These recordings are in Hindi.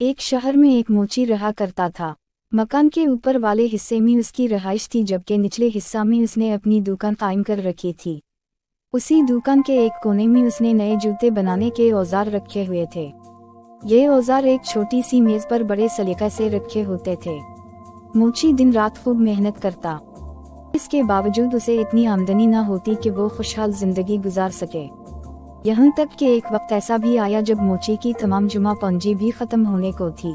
एक शहर में एक मोची रहा करता था। मकान के ऊपर वाले हिस्से में उसकी रहाइश थी, जबकि निचले हिस्सा में उसने अपनी दुकान कायम कर रखी थी। उसी दुकान के एक कोने में उसने नए जूते बनाने के औजार रखे हुए थे। ये औजार एक छोटी सी मेज पर बड़े सलीके से रखे होते थे। मोची दिन रात खूब मेहनत करता, इसके बावजूद उसे इतनी आमदनी न होती कि वो खुशहाल जिंदगी गुजार सके। यहाँ तक कि एक वक्त ऐसा भी आया जब मोची की तमाम जुमा पूंजी भी खत्म होने को थी।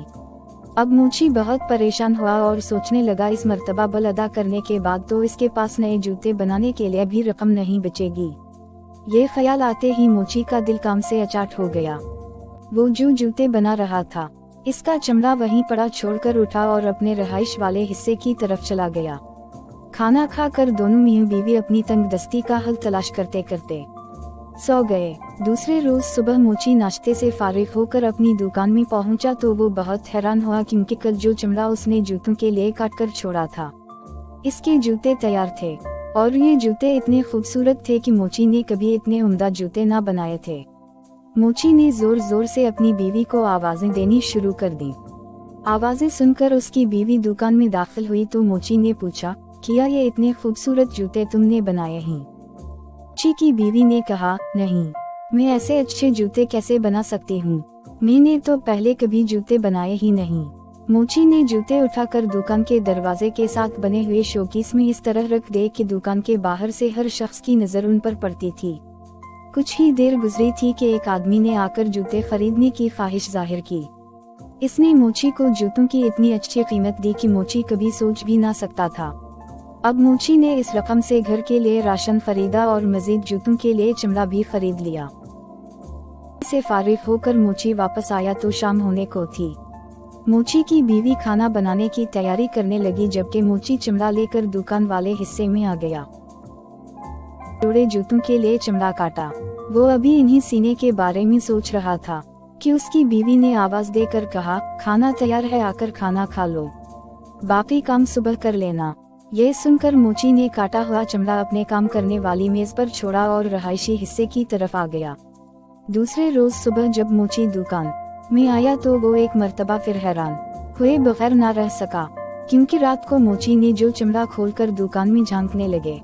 अब मोची बहुत परेशान हुआ और सोचने लगा, इस मर्तबा बिल अदा करने के बाद तो इसके पास नए जूते बनाने के लिए भी रकम नहीं बचेगी। ये ख्याल आते ही मोची का दिल काम से अचाट हो गया। वो जो जूते बना रहा था, इसका चमड़ा वहीं पड़ा छोड़कर उठा और अपने रहाइश वाले हिस्से की तरफ चला गया। खाना खाकर दोनों मियां बीवी अपनी तंगदस्ती का हल तलाश करते करते सो गए। दूसरे रोज सुबह मोची नाश्ते से फारिग होकर अपनी दुकान में पहुंचा तो वो बहुत हैरान हुआ, क्योंकि कल जो चमड़ा उसने जूतों के लिए काट कर छोड़ा था, इसके जूते तैयार थे। और ये जूते इतने खूबसूरत थे कि मोची ने कभी इतने उम्दा जूते ना बनाए थे। मोची ने जोर जोर से अपनी बीवी को आवाजें देनी शुरू कर दी। आवाजें सुनकर उसकी बीवी दुकान में दाखिल हुई तो मोची ने पूछा, क्या ये इतने खूबसूरत जूते तुमने बनाए हैं? मोची की बीवी ने कहा, नहीं, मैं ऐसे अच्छे जूते कैसे बना सकती हूँ, मैंने तो पहले कभी जूते बनाए ही नहीं। मोची ने जूते उठाकर दुकान के दरवाजे के साथ बने हुए शोकेस में इस तरह रख दिए कि दुकान के बाहर से हर शख्स की नजर उन पर पड़ती थी। कुछ ही देर गुजरी थी कि एक आदमी ने आकर जूते खरीदने की ख्वाहिश जाहिर की। इसने मोची को जूतों की इतनी अच्छी कीमत दी कि मोची कभी सोच भी ना सकता था। अब मोची ने इस रकम से घर के लिए राशन खरीदा और मजीद जूतों के लिए चमड़ा भी खरीद लिया। से फारिग होकर मोची वापस आया तो शाम होने को थी। मोची की बीवी खाना बनाने की तैयारी करने लगी, जबकि मोची चमड़ा लेकर दुकान वाले हिस्से में आ गया। जोड़े जूतों के लिए चमड़ा काटा। वो अभी इन्हीं सीने के बारे में सोच रहा था कि उसकी बीवी ने आवाज देकर कहा, खाना तैयार है, आकर खाना खा लो, बाकी काम सुबह कर लेना। ये सुनकर मोची ने काटा हुआ चमड़ा अपने काम करने वाली मेज पर छोड़ा और रहायशी हिस्से की तरफ आ गया। दूसरे रोज सुबह जब मोची दुकान में आया तो वो एक मर्तबा फिर हैरान हुए बगैर ना रह सका, क्योंकि रात को मोची ने जो चमड़ा खोलकर दुकान में झांकने लगे।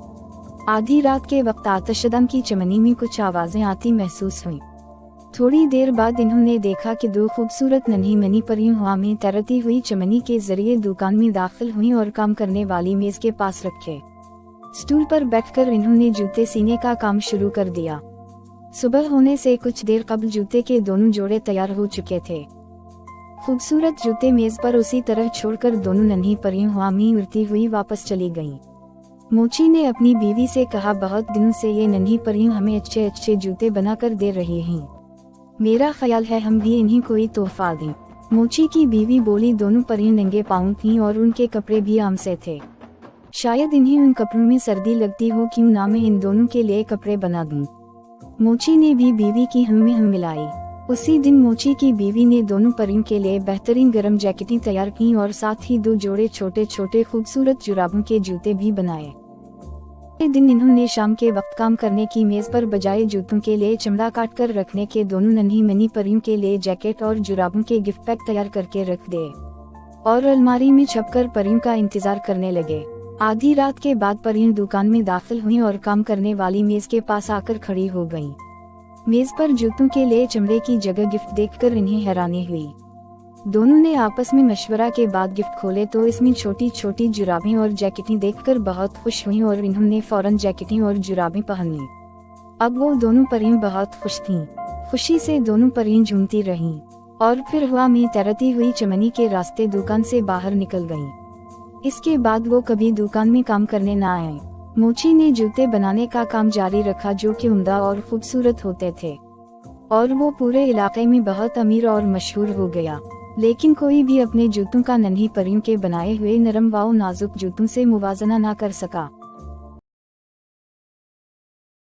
आधी रात के वक्त आतिशदान की चमनी में कुछ आवाजें आती महसूस हुई। थोड़ी देर बाद इन्होंने देखा कि दो खूबसूरत नन्ही मनी परियों हवा में तैरती हुई चमनी के जरिए दुकान में दाखिल हुई और काम करने वाली मेज के पास रखे स्टूल पर बैठकर इन्होंने जूते सीने का काम शुरू कर दिया। सुबह होने से कुछ देर कबल जूते के दोनों जोड़े तैयार हो चुके थे। खूबसूरत जूते मेज पर उसी तरह छोड़कर दोनों नन्ही परियों हवा में उड़ती हुई वापस चली गईं। मोची ने अपनी बीवी से कहा, बहुत दिनों से ये नन्ही परियों हमें अच्छे अच्छे जूते बनाकर दे रही हैं, मेरा ख्याल है हम भी इन्हीं कोई तोहफा दें। मोची की बीवी बोली, दोनों परियां नंगे पाँव थीं और उनके कपड़े भी आम से थे, शायद इन्हें उन कपड़ों में सर्दी लगती हो, क्यों ना मैं इन दोनों के लिए कपड़े बना दूं। मोची ने भी बीवी की हम में हम मिलाई। उसी दिन मोची की बीवी ने दोनों परियों के लिए बेहतरीन गर्म जैकेटें तैयार की और साथ ही दो जोड़े छोटे छोटे खूबसूरत जुराबों के जूते भी बनाए। दिन इन्होंने शाम के वक्त काम करने की मेज पर बजाय जूतों के लिए चमड़ा काट कर रखने के दोनों नन्ही मनी परियों के लिए जैकेट और जुराबों के गिफ्ट पैक तैयार करके रख दिए और अलमारी में छपकर परियों का इंतजार करने लगे। आधी रात के बाद परियां दुकान में दाखिल हुई और काम करने वाली मेज के पास आकर खड़ी हो गईं। मेज पर जूतों के लिए चमड़े की जगह गिफ्ट देखकर इन्हें हैरानी हुई। दोनों ने आपस में मशवरा के बाद गिफ्ट खोले तो इसमें छोटी छोटी जुराबें और जैकेटें देखकर बहुत खुश हुईं और इन्होंने फौरन जैकेटें और जुराबें पहन लीं। अब वो दोनों परियां बहुत खुश थीं। खुशी से दोनों परियां झूमती रहीं और फिर हवा में तैरती हुई चमनी के रास्ते दुकान से बाहर निकल गईं। इसके बाद वो कभी दुकान में काम करने न आए। मोची ने जूते बनाने का काम जारी रखा, जो कि उम्दा और खूबसूरत होते थे, और वो पूरे इलाके में बहुत अमीर और मशहूर हो गया। लेकिन कोई भी अपने जूतों का नन्ही परियों के बनाए हुए नरम व नाजुक जूतों से मुवाजना न कर सका।